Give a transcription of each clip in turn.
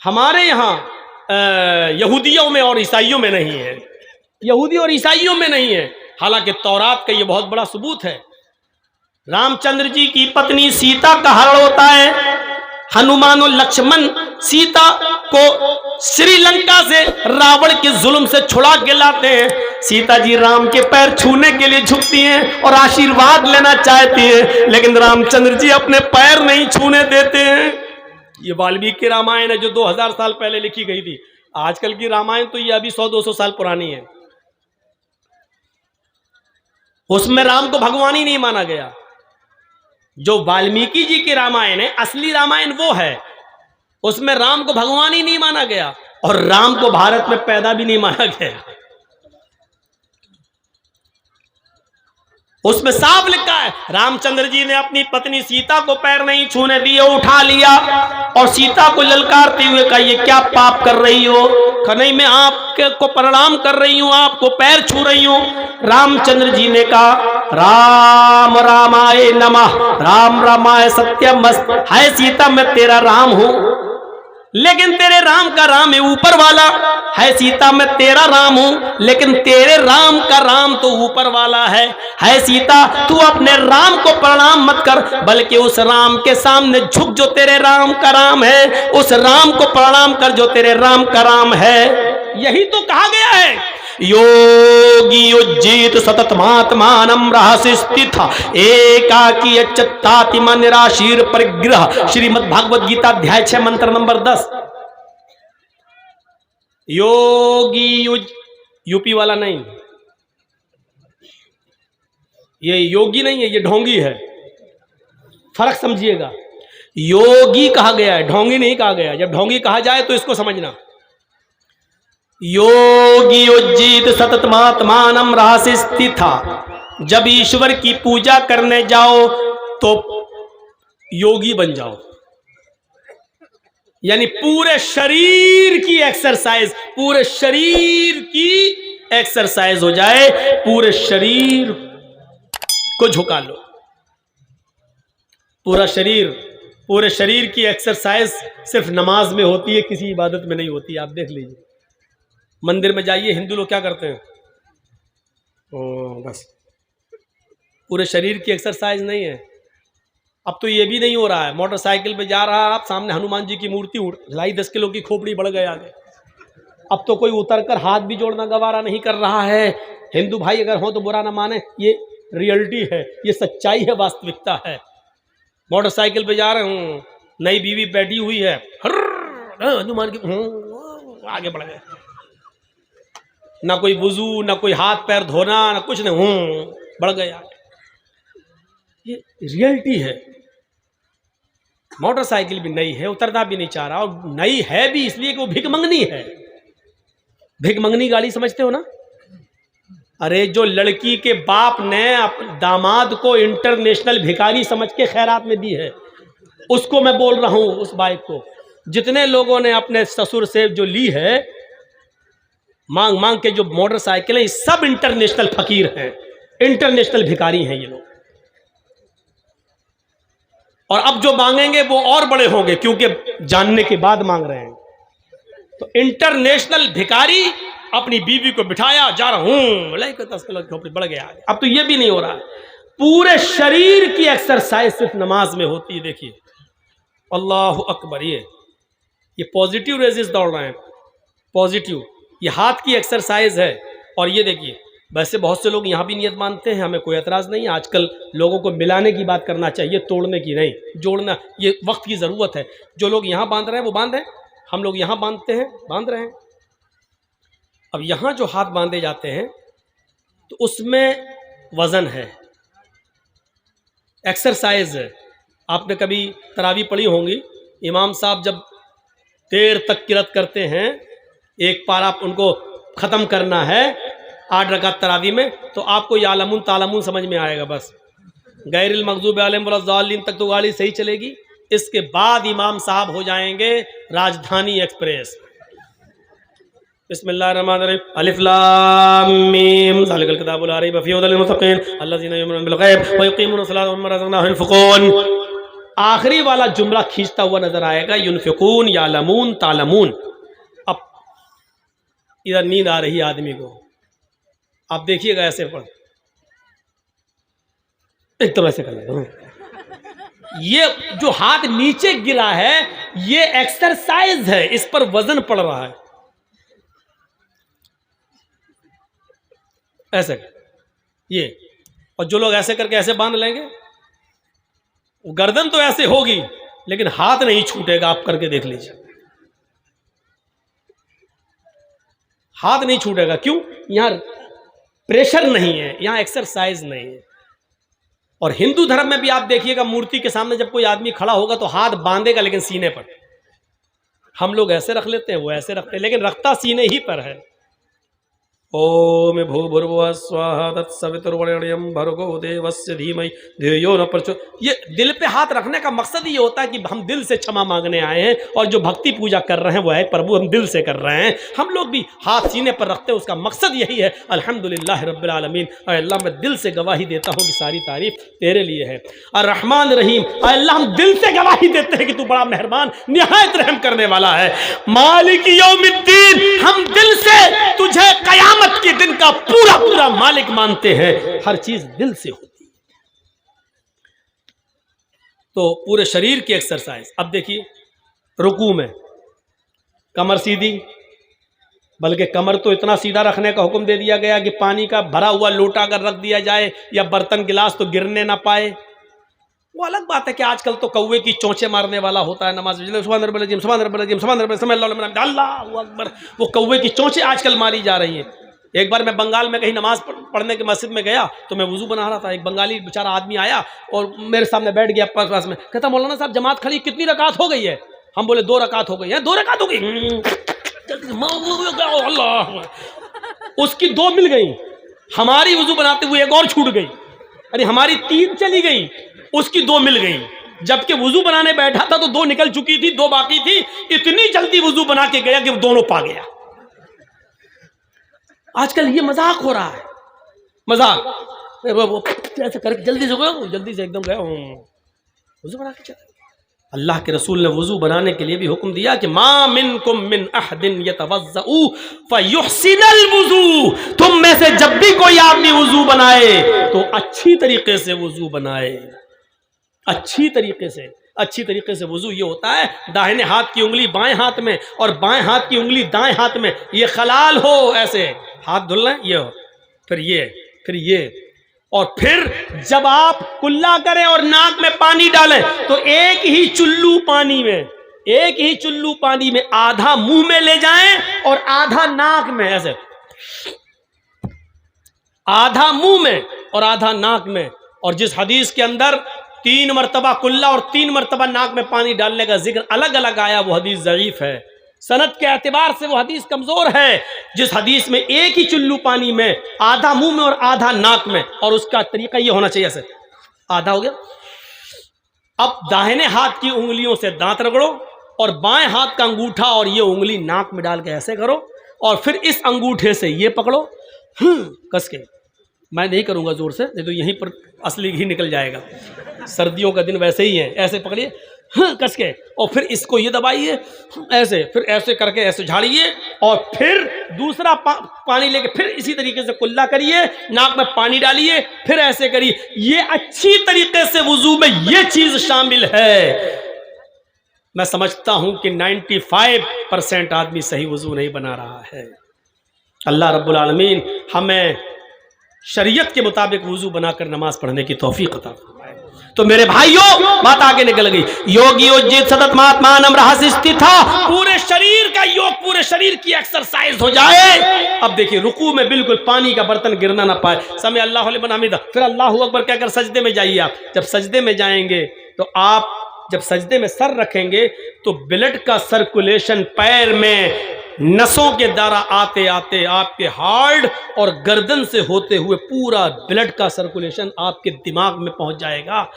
हमारे यहाँ यहूदियों में और ईसाइयों में नहीं है, यहूदी और ईसाइयों में नहीं है। हालांकि तौरात का ये बहुत बड़ा सबूत है। रामचंद्र जी की पत्नी सीता का हरण होता है, हनुमान और लक्ष्मण सीता को श्रीलंका से रावण के जुल्म से छुड़ा के लाते हैं। सीता जी राम के पैर छूने के लिए झुकती हैं और आशीर्वाद लेना चाहती हैं, लेकिन रामचंद्र जी अपने पैर नहीं छूने देते हैं। ये वाल्मीकि रामायण है जो 2000 साल पहले लिखी गई थी। आजकल की रामायण तो ये अभी 100-200 साल पुरानी है। उसमें राम को भगवान ही नहीं माना गया। जो वाल्मीकि जी की रामायण है, असली रामायण वो है, उसमें राम को भगवान ही नहीं माना गया और राम को भारत में पैदा भी नहीं माना गया। उसमें साफ लिखा है रामचंद्र जी ने अपनी पत्नी सीता को पैर नहीं छूने दिए, उठा लिया और सीता को ललकारते हुए कहा, ये क्या पाप कर रही हो? नहीं, मैं आपको प्रणाम कर रही हूं, आपको पैर छू रही हूं। रामचंद्र जी ने कहा, राम रामाय नमः, राम रामाय सत्यमस्त। हाय सीता, मैं तेरा राम हूं, लेकिन तेरे राम का राम है ऊपर वाला। है सीता, मैं तेरा राम हूं, लेकिन तेरे राम का राम तो ऊपर वाला है। है सीता, तू अपने राम को प्रणाम मत कर, बल्कि उस राम के सामने झुक जो तेरे राम का राम है, उस राम को प्रणाम कर जो तेरे राम का राम है। यही तो कहा गया है, योगी उज्जीत सततमात्मानं रहस्य स्थित एकाकी अच्युताति मन निराशीर परिग्रह। श्रीमद् भागवत गीता अध्याय 6 मंत्र नंबर 10। योगी यूपी वाला नहीं, ये योगी नहीं है, ये ढोंगी है। फर्क समझिएगा, योगी कहा गया है, ढोंगी नहीं कहा गया। जब ढोंगी कहा जाए तो इसको समझना। योगी उज्जीत सततमात्मानं रहस्य स्थिता। जब ईश्वर की पूजा करने जाओ तो योगी बन जाओ, यानी पूरे शरीर की एक्सरसाइज, पूरे शरीर की एक्सरसाइज हो जाए, पूरे शरीर को झुका लो। पूरे शरीर की एक्सरसाइज सिर्फ नमाज में होती है, किसी इबादत में नहीं होती। आप देख लीजिए, मंदिर में जाइए, हिंदू लोग क्या करते हैं, बस पूरे शरीर की एक्सरसाइज नहीं है। अब तो ये भी नहीं हो रहा है, मोटरसाइकिल पे जा रहा है आप, सामने हनुमान जी की मूर्ति ढाई 10 किलो की खोपड़ी बढ़ गए आगे। अब तो कोई उतरकर हाथ भी जोड़ना गवारा नहीं कर रहा है। हिंदू भाई अगर हो तो बुरा ना माने, ये रियलिटी है, ये सच्चाई है, वास्तविकता है। मोटरसाइकिल पे जा रहे हूँ, नई बीवी बैठी हुई है, हनुमान की आगे बढ़ गए, ना कोई वुजू, ना कोई हाथ पैर धोना, ना कुछ नहीं, बढ़ गए आगे। ये रियलिटी है। मोटरसाइकिल भी नई है, उतरना भी नहीं चाह रहा, और नई है भी इसलिए कि वो भिख मंगनी है। भिख मंगनी गाड़ी समझते हो ना? अरे जो लड़की के बाप ने दामाद को इंटरनेशनल भिखारी समझ के खैरात में दी है, उसको मैं बोल रहा हूं। उस बाइक को जितने लोगों ने अपने ससुर से जो ली है मांग मांग के, जो मोटरसाइकिल है, सब इंटरनेशनल फकीर हैं, इंटरनेशनल भिखारी हैं ये लोग। और अब जो मांगेंगे वो और बड़े होंगे, क्योंकि जानने के बाद मांग रहे हैं। तो इंटरनेशनल भिखारी अपनी बीवी को बिठाया, जा रहा हूं, 10 किलो की खोपड़ी बढ़ गया। अब तो ये भी नहीं हो रहा है। पूरे शरीर की एक्सरसाइज सिर्फ नमाज में होती है। देखिए, अल्लाह अकबर, ये पॉजिटिव रेजेस दौड़ रहे हैं, पॉजिटिव। ये हाथ की एक्सरसाइज है। और ये देखिए, वैसे बहुत से लोग यहाँ भी नियत मानते हैं, हमें कोई एतराज़ नहीं। आजकल लोगों को मिलाने की बात करना चाहिए, तोड़ने की नहीं, जोड़ना। ये वक्त की ज़रूरत है। जो लोग यहाँ बांध रहे हैं वो बांधें, हम लोग यहाँ बांधते हैं, बांध रहे हैं। अब यहाँ जो हाथ बांधे जाते हैं तो उसमें वज़न है, एक्सरसाइज है। आपने कभी तरावी पढ़ी होंगी, इमाम साहब जब देर तक किरत करते हैं, एक पार आप उनको ख़त्म करना है 8 रकात तरावी में, तो आपको यालमुन तालमुन समझ में आएगा। बस गैरिल मग़ज़ूबि अलैहिम वलद्दालिन तक तो गाड़ी सही चलेगी। इसके बाद इमाम साहब हो जाएंगे राजधानी एक्सप्रेस। बिस्मिल्लाहिर्रहमानिर्रहीम, अलिफ लाम मीम, ज़ालिकल किताबु ला रैब फ़ीहि हुदल लिल मुत्तक़ीन, अल्लज़ीना युमिनूना बिल ग़ैब व युक़ीमूना स-सलाता व मिम्मा रज़क़नाहुम युनफ़िक़ून। आखिरी वाला जुमला खींचता हुआ नजर आएगा, युनफिकून यालमून तालमून। अब इधर नींद आ रही है आदमी को, आप देखिएगा ऐसे पढ़, एकदम ऐसे कर, ये जो हाथ नीचे गिरा है ये एक्सरसाइज है, इस पर वजन पड़ रहा है, ऐसे ये। और जो लोग ऐसे करके ऐसे बांध लेंगे, गर्दन तो ऐसे होगी लेकिन हाथ नहीं छूटेगा, आप करके देख लीजिए, हाथ नहीं छूटेगा। क्यों? यहां प्रेशर नहीं है, यहां एक्सरसाइज नहीं है। और हिंदू धर्म में भी आप देखिएगा, मूर्ति के सामने जब कोई आदमी खड़ा होगा तो हाथ बांधेगा लेकिन सीने पर। हम लोग ऐसे रख लेते हैं, वो ऐसे रखते हैं, लेकिन रखता सीने ही पर है। ओम भूर्भुवः स्वः तत्सवितुर्वरेण्यं भर्गो देवस्य धीमहि धियो न प्रचोदयात्। ये दिल पे हाथ रखने का मकसद ये होता है कि हम दिल से क्षमा मांगने आए हैं, और जो भक्ति पूजा कर रहे हैं वो है प्रभु, हम दिल से कर रहे हैं। हम लोग भी हाथ सीने पर रखते हैं, उसका मकसद यही है, अल्हम्दुलिल्लाह रब्बिल आलमीन, अल्लाह मैं दिल से गवाही देता हूँ कि सारी तारीफ तेरे लिए है। और रहमान रहीम, अल्लाह हम दिल से गवाही देते हैं कि तू बड़ा मेहरबान निहायत रहम करने वाला है। मालिक यौमिद्दीन, हम दिल से तुझे कयामत के दिन का पूरा पूरा मालिक मानते हैं। हर चीज दिल से होती है। तो पूरे शरीर की एक्सरसाइज। अब देखिए, रुकू में कमर सीधी, बल्कि कमर तो इतना सीधा रखने का हुक्म दे दिया गया कि पानी का भरा हुआ लोटा अगर रख दिया जाए या बर्तन गिलास तो गिरने ना पाए। वो अलग बात है कि आजकल तो कौवे की चोंचे मारने वाला होता है नमाज में, सुभान रब्बिल अज़ीम, सुभान रब्बिल अज़ीम, सुभान रब्बिल अज़ीम, अल्लाहु अकबर। वो कौवे की चोंचे आजकल मारी जा रही हैं। एक बार मैं बंगाल में कहीं नमाज पढ़ने के मस्जिद में गया तो मैं वुजू बना रहा था, एक बंगाली बेचारा आदमी आया और मेरे सामने बैठ गया पास में, कहता मौलाना साहब जमात खड़ी, कितनी रकात हो गई है? हम बोले 2 रकात हो गई है। 2 रकात हो गई? अल्लाह, उसकी 2 मिल गई, हमारी वुजू बनाते हुए एक और छूट गई। अरे हमारी 3 चली गई, उसकी 2 मिल गई। जबकि वुजू बनाने बैठा था तो 2 निकल चुकी थी, 2 बाकी थी। इतनी जल्दी वुजू बना के गया कि वो दोनों पा गया। आजकल ये मजाक हो रहा है, मजाक। वो ऐसे करके जल्दी से गया, जल्दी से एकदम गया, वुजू बना के चला। अल्लाह के रसूल ने वुजू बनाने के लिए भी हुक्म दिया कि मा मिनकुम मिन अहदिन यतवज़्ज़उ फयुहसिनुल वुजू, तुम में से जब भी कोई आदमी वुजू बनाए तो अच्छी तरीके से वुजू बनाए, अच्छी तरीके से। अच्छी तरीके से वुजू ये होता है, दाहिने हाथ की उंगली बाएं हाथ में और बाएं हाथ की उंगली दाएं हाथ में, ये खलाल हो, ऐसे हाथ धुल लें, ये हो, फिर ये, फिर ये। और फिर जब आप कुल्ला करें और नाक में पानी डालें तो एक ही चुल्लू पानी में, एक ही चुल्लू पानी में आधा मुंह में ले जाएं और आधा नाक में, ऐसे आधा मुंह में और आधा नाक में। और जिस हदीस के अंदर 3 मरतबा कुल्ला और 3 मरतबा नाक में पानी डालने का जिक्र अलग अलग आया, वो हदीस ज़ईफ है, सनद के एतबार से वो हदीस कमजोर है। जिस हदीस में एक ही चुल्लू पानी में, आधा मुंह में और आधा नाक में, और उसका तरीका ये होना चाहिए, ऐसे आधा हो गया। अब दाहिने हाथ की उंगलियों से दांत रगड़ो और बाएं हाथ का अंगूठा और ये उंगली नाक में डाल के ऐसे करो, और फिर इस अंगूठे से ये पकड़ो कस के। मैं नहीं करूंगा जोर से, नहीं तो यहीं पर असली घी निकल जाएगा। सर्दियों का दिन वैसे ही है, ऐसे पकड़िए कस के, और फिर इसको ये दबाइए ऐसे, फिर ऐसे करके ऐसे झाड़िए, और फिर दूसरा पानी लेके फिर इसी तरीके से कुल्ला करिए, नाक में पानी डालिए, फिर ऐसे करिए। ये अच्छी तरीके से वुजू में ये चीज शामिल है। मैं समझता हूं कि 95% आदमी सही वुजू नहीं बना रहा है। अल्लाह रब्बुल आलमीन हमें शरीयत के मुताबिक वुजू बनाकर नमाज पढ़ने की तौफीक अता फरमाए। तो मेरे भाइयों, बात आगे निकल गई। योग योजित सतत महात्मान रहस्य स्थित था, पूरे शरीर का योग, पूरे शरीर की एक्सरसाइज हो जाए। अब देखिए, रुकू में बिल्कुल पानी का बर्तन गिरना ना पाए, समय अल्लाह लिमन हमीदा, फिर अल्लाहू अकबर कहकर सजदे में जाइए। आप जब सजदे में जाएंगे तो आप जब सजदे में सर रखेंगे तो ब्लड का सर्कुलेशन पैर में नसों के द्वारा आते आते आपके हार्ट और गर्दन से होते हुए पूरा ब्लड का सर्कुलेशन आपके दिमाग में पहुंच जाएगा।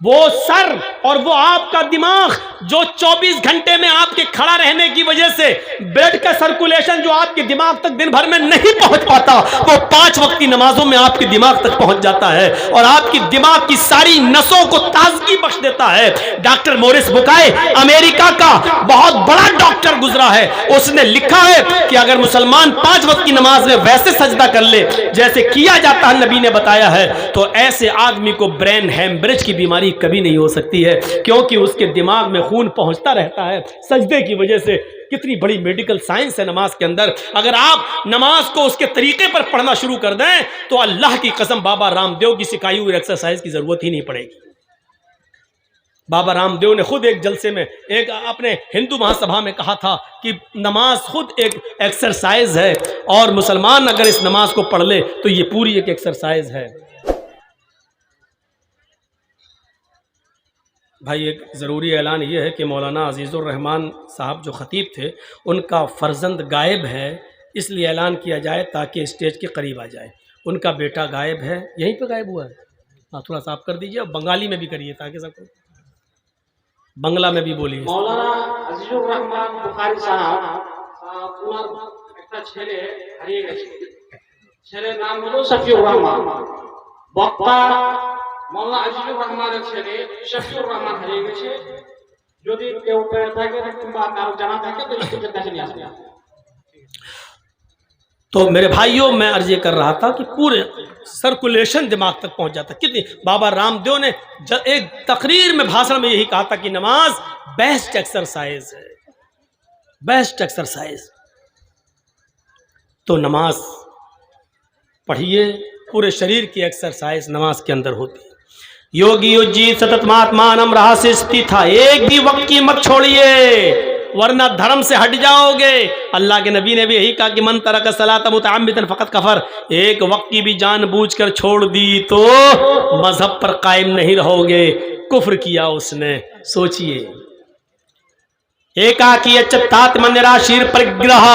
वो सर और वो आपका दिमाग जो 24 घंटे में आपके खड़ा रहने की वजह से ब्लड का सर्कुलेशन जो आपके दिमाग तक दिन भर में नहीं पहुंच पाता, वो 5 वक्त की नमाजों में आपके दिमाग तक पहुंच जाता है और आपकी दिमाग की सारी नसों को ताजगी बख्श देता है। डॉक्टर मोरिस बुकाय अमेरिका का बहुत बड़ा डॉक्टर गुजरा है, उसने लिखा है कि अगर मुसलमान 5 वक्त की नमाज में वैसे सजदा कर ले जैसे किया जाता है, नबी ने बताया है, तो ऐसे आदमी को ब्रेन हेमरेज की बीमारी कभी नहीं हो सकती है, क्योंकि उसके दिमाग में खून पहुंचता रहता है सजदे की वजह से। कितनी बड़ी मेडिकल साइंस है नमाज के अंदर। अगर आप नमाज को उसके तरीके पर पढ़ना शुरू कर दें तो अल्लाह की कसम बाबा रामदेव की सिखाई हुई एक्सरसाइज की जरूरत ही नहीं पड़ेगी। बाबा रामदेव ने खुद एक जलसे में एक अपने हिंदू महासभा में कहा था कि नमाज खुद एक एक्सरसाइज है और मुसलमान अगर इस नमाज को पढ़ ले तो ये पूरी एक एक्सरसाइज है। भाई एक ज़रूरी ऐलान ये है कि मौलाना अजीज़ुर रहमान साहब जो ख़तीब थे उनका फ़र्जंद गायब है, इसलिए ऐलान किया जाए ताकि स्टेज के करीब आ जाए। उनका बेटा गायब है, यहीं पे गायब हुआ है। हाँ थोड़ा सा आप कर दीजिए और बंगाली में भी करिए ताकि सबको बांग्ला में भी बोलिए। मौलाना अजीजुर रहमान बुखारी साहब একটা ছেলে হারিয়ে গেছে, ছেলের নাম হলো শফিউর রহমান। বক্তা মৌলানা আজিজুর রহমানের ছেলে শফিউর রহমান হারিয়ে গেছে। যদি কেউ পেয়ে থাকে কিংবা কারো জানা থাকে তো স্কুলের কাছে নিয়ে আসবে। तो मेरे भाइयों मैं अर्ज कर रहा था कि पूरे सर्कुलेशन दिमाग तक पहुंच जाता। कितनी बाबा रामदेव ने एक तकरीर में भाषण में यही कहा था कि नमाज बेस्ट एक्सरसाइज है, बेस्ट एक्सरसाइज। तो नमाज पढ़िए, पूरे शरीर की एक्सरसाइज नमाज के अंदर होती है। योगी युजी सतत महात्मानम रहा से स्थित था, एक भी वक्त की मत छोड़िए वरना धर्म से हट जाओगे। अल्लाह के नबी ने भी यही कहा कि मन तरक सलात मुतअम्मिदन फकत कफर, एक वक्त की भी जानबूझकर छोड़ दी तो मजहब पर कायम नहीं रहोगे, कुफ्र किया उसने। सोचिए, एकाकी अच्युतात्म निराशीर परिग्रह,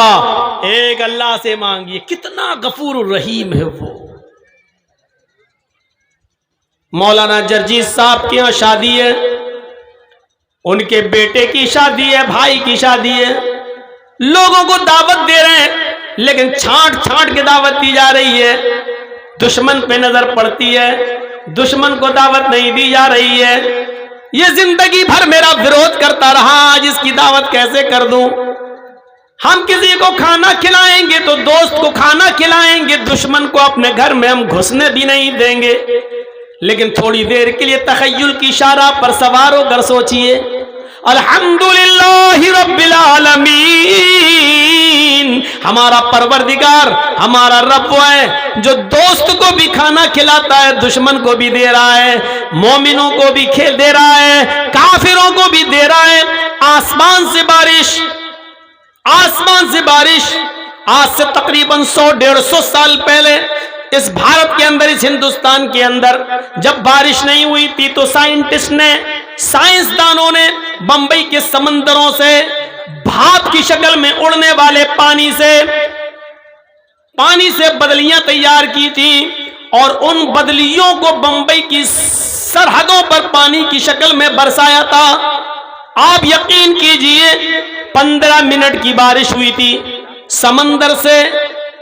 एक अल्लाह से मांगिए, कितना गफूर रहीम है वो। मौलाना जर्जीज साहब के यहाँ शादी है, उनके बेटे की शादी है, भाई की शादी है, लोगों को दावत दे रहे हैं लेकिन छांट छांट के दावत दी जा रही है। दुश्मन पे नजर पड़ती है, दुश्मन को दावत नहीं दी जा रही है। ये जिंदगी भर मेरा विरोध करता रहा, आज इसकी दावत कैसे कर दूं। हम किसी को खाना खिलाएंगे तो दोस्त को खाना खिलाएंगे, दुश्मन को अपने घर में हम घुसने भी नहीं देंगे। लेकिन थोड़ी देर के लिए तखय्युल की इशारा पर सवार होकर सोचिए, अल्हम्दुलिल्लाहि रब्बिल आलमीन, हमारा परवरदिगार हमारा रब है जो दोस्त को भी खाना खिलाता है, दुश्मन को भी दे रहा है, मोमिनों को भी खेल दे रहा है, काफिरों को भी दे रहा है। आसमान से बारिश, आसमान से बारिश। आज से तकरीबन 100-150 साल पहले इस भारत के अंदर, इस हिंदुस्तान के अंदर जब बारिश नहीं हुई थी तो साइंटिस्ट ने, साइंसदानों ने बंबई के समंदरों से भाप की शक्ल में उड़ने वाले पानी से बदलियां तैयार की थी और उन बदलियों को बंबई की सरहदों पर पानी की शक्ल में बरसाया था। आप यकीन कीजिए 15 मिनट की बारिश हुई थी। समंदर से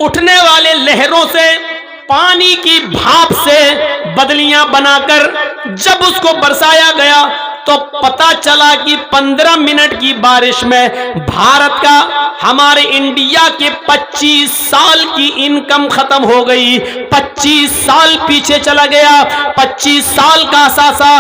उठने वाले लहरों से, पानी की भाप से बदलियां बनाकर जब उसको बरसाया गया तो पता चला कि 15 मिनट की बारिश में भारत का, हमारे इंडिया के 25 साल की इनकम खत्म हो गई, 25 साल पीछे चला गया, 25 साल का असासा